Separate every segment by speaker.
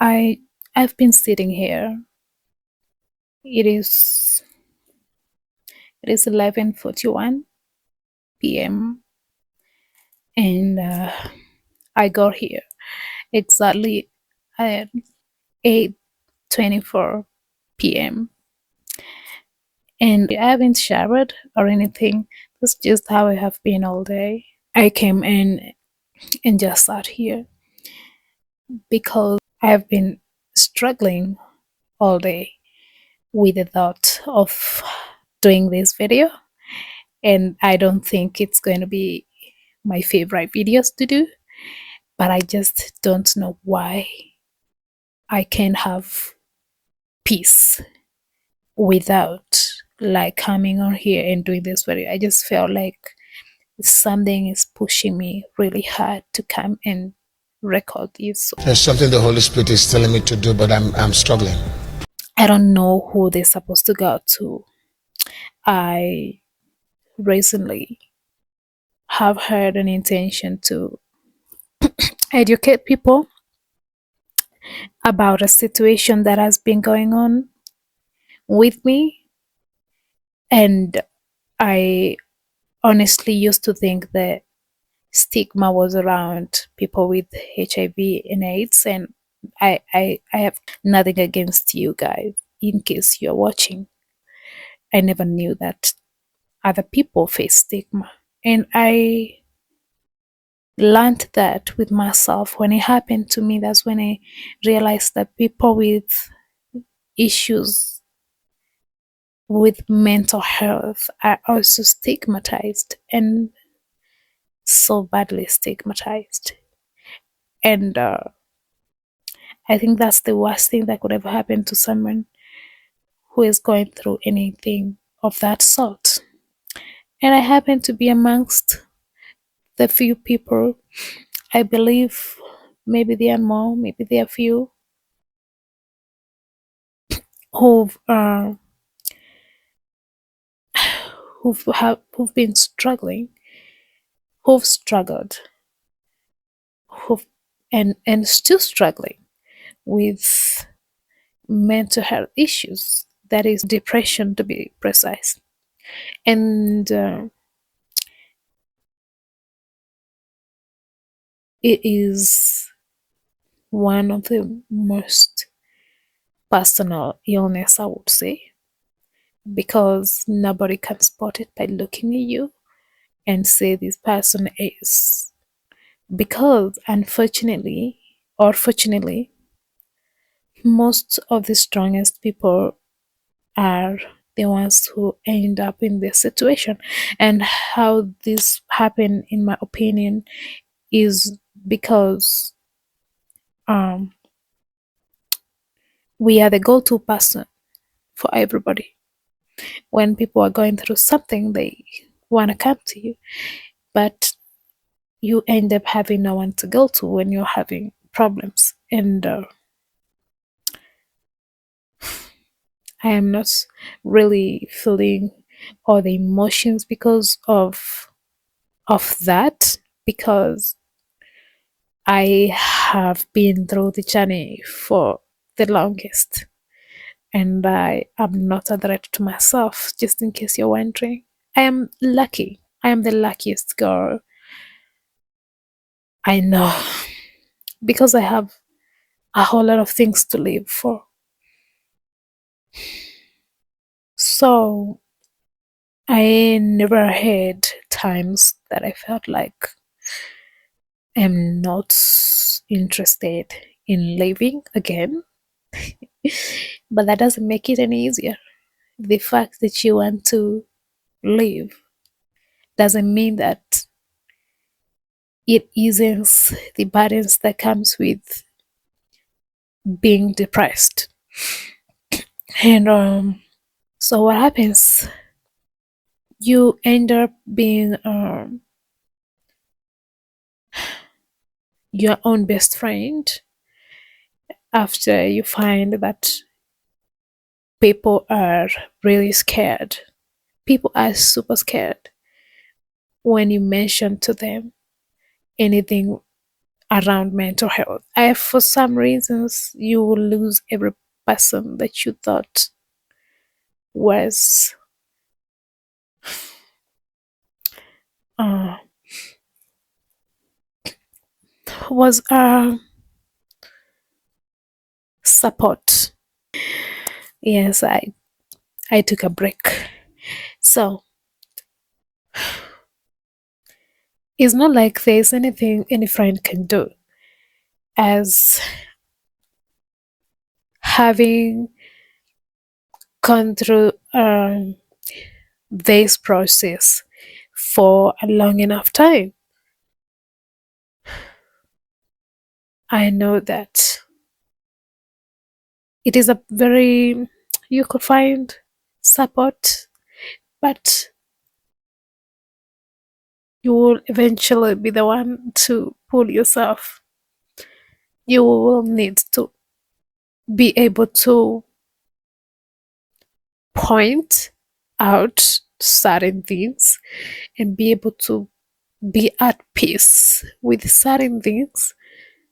Speaker 1: I I've been sitting here. It is it is 11:41 p.m. and I got here exactly at 8:24 p.m. and I haven't showered or anything. That's just how I have been all day. I came in and just sat here because I have been struggling all day with the thought of doing this video, and I don't think it's going to be my favorite videos to do, but I just don't know why I can't have peace without like coming on here and doing this video. I just felt like something is pushing me really hard to come and record this.
Speaker 2: There's something the Holy Spirit is telling me to do, but I'm struggling.
Speaker 1: I don't know who they're supposed to go to. I recently have heard an intention to educate people about a situation that has been going on with me, and I honestly used to think that stigma was around people with HIV and AIDS, and I have nothing against you guys in case you're watching. I never knew that other people face stigma, and I learned that with myself when it happened to me. That's when I realized that people with issues with mental health are also stigmatized, and so badly stigmatized. And I think that's the worst thing that could ever happen to someone who is going through anything of that sort. And I happen to be amongst the few people, I believe maybe there are more, maybe there are few, who've who've been struggling, who've struggled, who've and still struggling with mental health issues, that is depression to be precise. And it is one of the most personal illness, I would say, because nobody can spot it by looking at you and say this person is. Because unfortunately or fortunately, most of the strongest people are the ones who end up in this situation. And how this happened, in my opinion, is because um, we are the go-to person for everybody. When people are going through something, they want to come to you, but you end up having no one to go to when you're having problems. And I am not really feeling all the emotions because of that, because I have been through the journey for the longest, and I am not a threat to myself, just in case you're wondering. I am lucky. I am the luckiest girl I know, because I have a whole lot of things to live for. So I never had times that I felt like I'm not interested in living again. But that doesn't make it any easier. The fact that you want to live doesn't mean that it eases the burdens that comes with being depressed. And so what happens? You end up being your own best friend after you find that people are really scared. People are super scared when you mention to them anything around mental health. For some reasons, you will lose every person that you thought was uh, was support. Yes, I took a break. So it's not like there's anything any friend can do as having gone through this process for a long enough time. I know that it is a very, you could find support, but you will eventually be the one to pull yourself. You will need to be able to point out certain things and be able to be at peace with certain things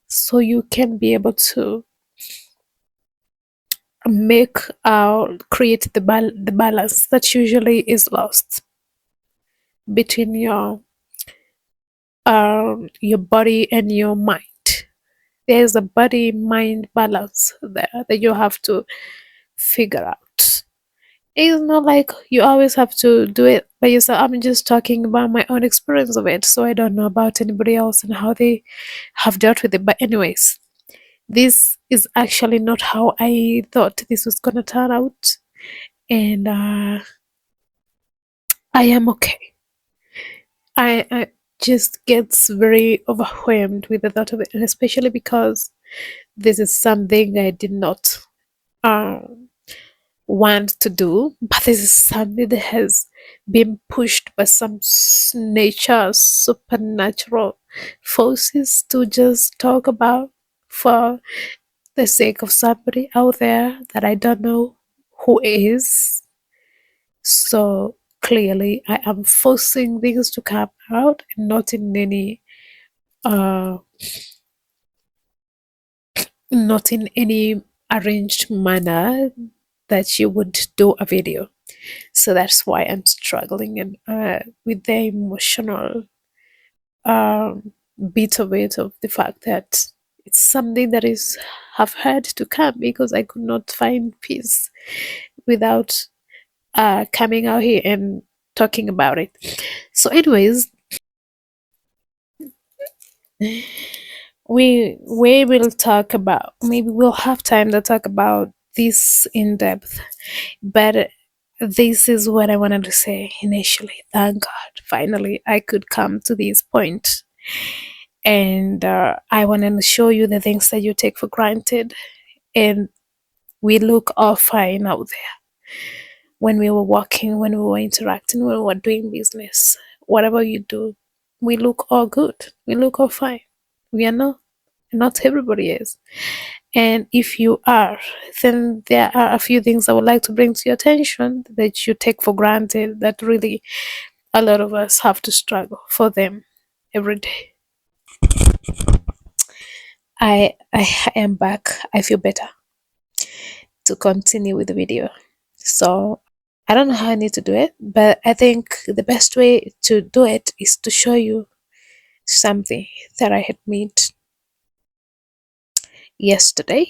Speaker 1: so you can be able to make create the balance that usually is lost between your body and your mind. There's a body mind balance there that you have to figure out. It's not like you always have to do it by yourself. I'm just talking about my own experience of it, so I don't know about anybody else and how they have dealt with it. But anyways, this is actually not how I thought this was gonna turn out, and I am okay. I just gets very overwhelmed with the thought of it, and especially because this is something I did not um, want to do, but this is something that has been pushed by some nature, supernatural forces to just talk about for the sake of somebody out there that I don't know who is. So clearly, I am forcing things to come out, not in any uh, not in any arranged manner that you would do a video. So that's why I'm struggling and with the emotional um, bit of it, of the fact that it's something that is have had to come because I could not find peace without coming out here and talking about it. So, anyways, we will talk about, maybe we'll have time to talk about this in depth, but this is what I wanted to say initially. Thank God, finally I could come to this point, and I wanted to show you the things that you take for granted, and we look all fine out there when we were walking, when we were interacting, when we were doing business, whatever you do, we look all good, we look all fine. We are not everybody is. And if you are, then there are a few things I would like to bring to your attention that you take for granted, that really a lot of us have to struggle for them every day. I am back. I feel better to continue with the video. So I don't know how I need to do it, but I think the best way to do it is to show you something that I had made yesterday.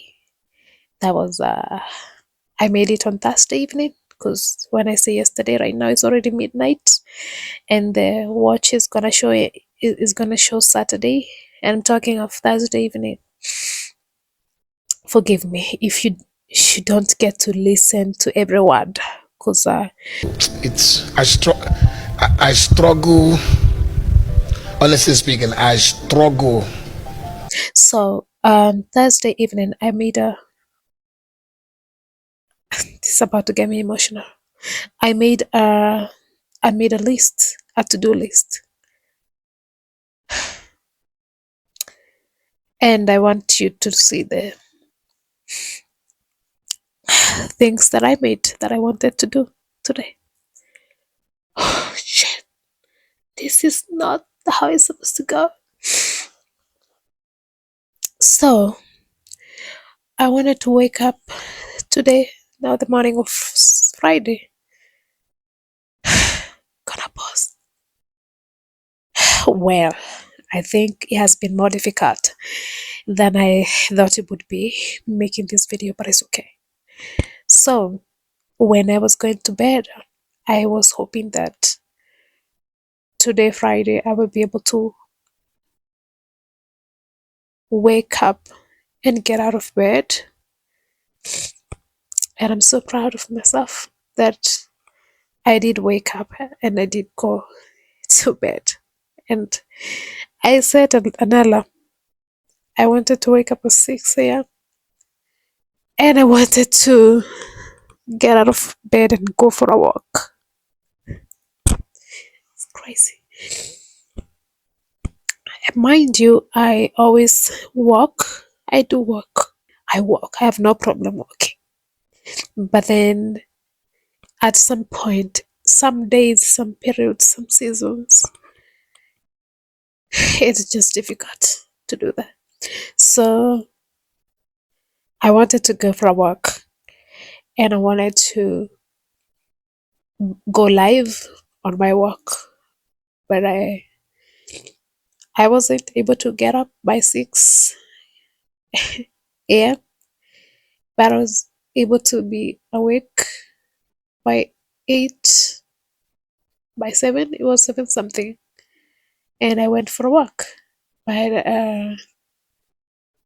Speaker 1: That was I made it on Thursday evening, because when I say yesterday, right now it's already midnight, and the watch is gonna show it is gonna show Saturday, and I'm talking of Thursday evening. Forgive me if you don't get to listen to every word, because
Speaker 2: It's I struggle. Honestly speaking, I struggle.
Speaker 1: so Thursday evening I made a this is about to get me emotional. I made a I made a list, a to-do list, and I want you to see the things that I made that I wanted to do today. Oh shit, this is not how it's supposed to go. So I wanted to wake up today, now the morning of Friday. Gonna pause. Well, I think it has been more difficult than I thought it would be making this video, but it's okay. So when I was going to bed, I was hoping that today, Friday, I will be able to wake up and get out of bed. And I'm so proud of myself that I did wake up and I did go to bed. And I set an alarm. I wanted to wake up at 6 a.m. and I wanted to get out of bed and go for a walk. It's crazy. And mind you, I always walk. I do walk. I walk. I have no problem walking. But then at some point, some days, some periods, some seasons, it's just difficult to do that. So I wanted to go for a walk and I wanted to go live on my walk, but I wasn't able to get up by 6 a.m., but I was able to be awake by 8, by 7. It was 7 something, and I went for a walk. But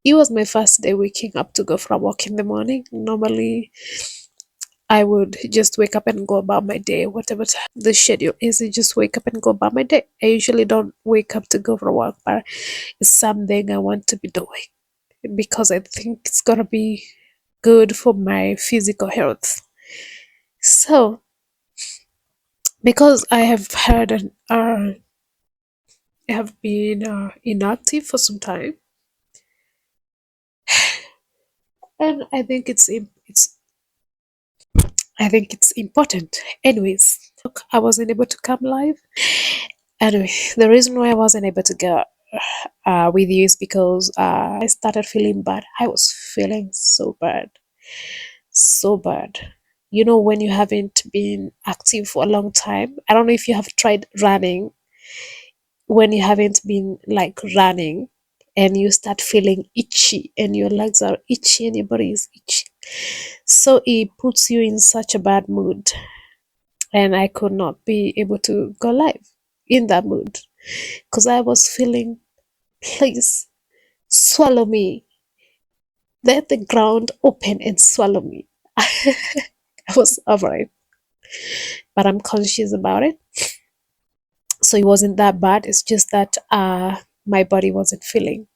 Speaker 1: it was my first day waking up to go for a walk in the morning. Normally, I would just wake up and go about my day, whatever the schedule is. I just wake up and go about my day. I usually don't wake up to go for a walk, but it's something I want to be doing because I think it's gonna be good for my physical health. So, because I have had I have been inactive for some time, and I think it's important. Anyways, look, I wasn't able to come live. Anyway, the reason why I wasn't able to go with you is because I started feeling bad. I was feeling so bad, so bad. You know, when you haven't been active for a long time. I don't know if you have tried running when you haven't been like running and you start feeling itchy and your legs are itchy and your body is itchy. So it puts you in such a bad mood. And I could not be able to go live in that mood because I was feeling, please swallow me. Let the ground open and swallow me. I was over it, but I'm conscious about it. So it wasn't that bad. It's just that my body wasn't feeling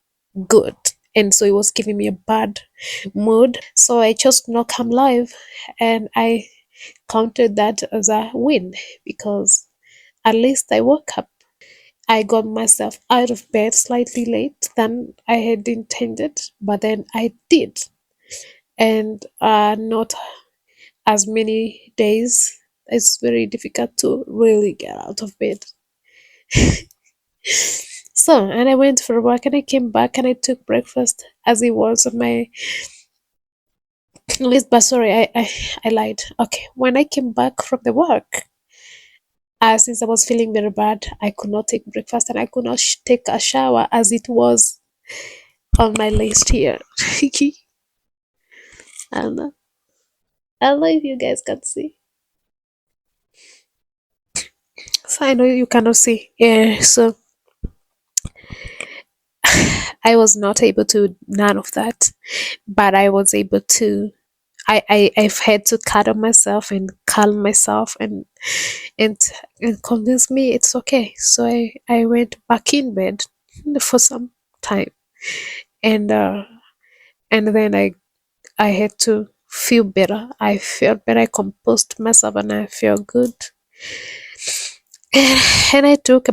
Speaker 1: good. And so it was giving me a bad mood. So I chose not come live and I counted that as a win because at least I woke up. I got myself out of bed slightly late than I had intended, but then I did. And not as many days. It's very difficult to really get out of bed. So, and I went for a walk and I came back and I took breakfast as it was on my list. But sorry, I lied. Okay, when I came back from the work, since I was feeling very bad, I could not take breakfast and I could not take a shower as it was on my list here. I don't know. I don't know if you guys can see. So I know you cannot see. Yeah, so I was not able to none of that, but I was able to. I've had to cuddle myself and calm myself and and convince me it's okay. So I went back in bed for some time, and then I had to feel better. I felt better. I composed myself and I felt good. And I took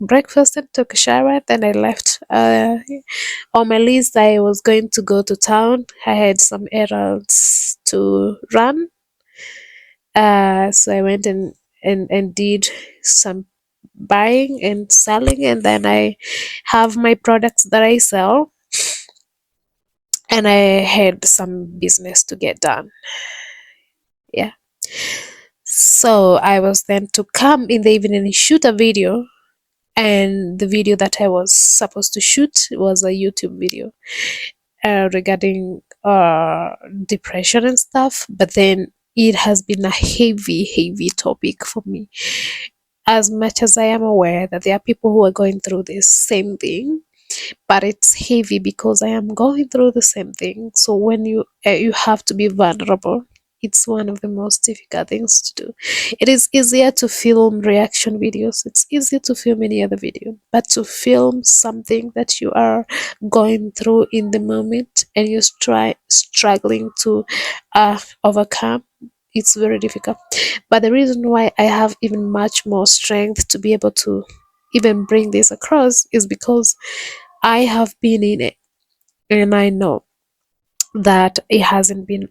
Speaker 1: breakfast and took a shower. Then I left. On my list, I was going to go to town. I had some errands to run. So I went and did some buying and selling, and then I have my products that I sell. and I had some business to get done. Yeah. So I was then to come in the evening and shoot a video, and the video that I was supposed to shoot was a YouTube video regarding depression and stuff. But then it has been a heavy topic for me. As much as I am aware that there are people who are going through this same thing, but it's heavy because I am going through the same thing. So when you have to be vulnerable, it's one of the most difficult things to do. It is easier to film reaction videos. It's easier to film any other video, but to film something that you are going through in the moment and you're struggling to overcome, it's very difficult. But the reason why I have even much more strength to be able to even bring this across is because I have been in it, and I know that it hasn't been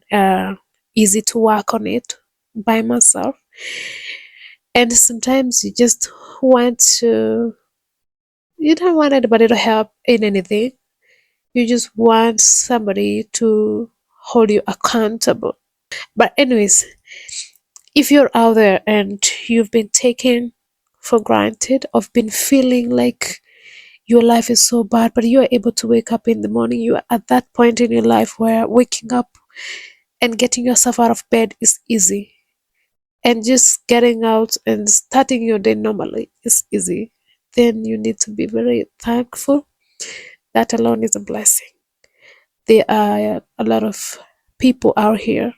Speaker 1: easy to work on it by myself. And sometimes you just want to, you don't want anybody to help in anything. You just want somebody to hold you accountable. But, anyways, if you're out there and you've been taken for granted, of been feeling like your life is so bad, but you are able to wake up in the morning, you are at that point in your life where waking up and getting yourself out of bed is easy, and just getting out and starting your day normally is easy, then you need to be very thankful. That alone is a blessing. There are a lot of people out here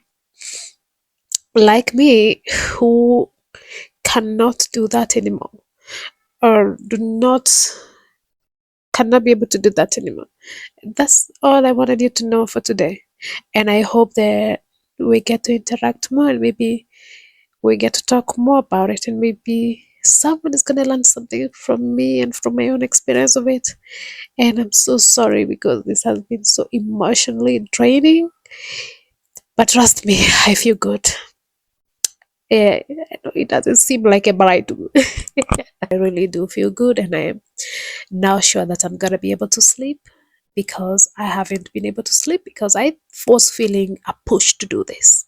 Speaker 1: like me who cannot do that anymore, or do not cannot be able to do that anymore. That's all I wanted you to know for today. And I hope that we get to interact more, and maybe we get to talk more about it, and maybe someone is going to learn something from me and from my own experience of it. And I'm so sorry because this has been so emotionally draining. But trust me, I feel good. Yeah, I know it doesn't seem like it, but I do. I really do feel good, and I am now sure that I'm gonna be able to sleep, because I haven't been able to sleep because I was feeling a push to do this.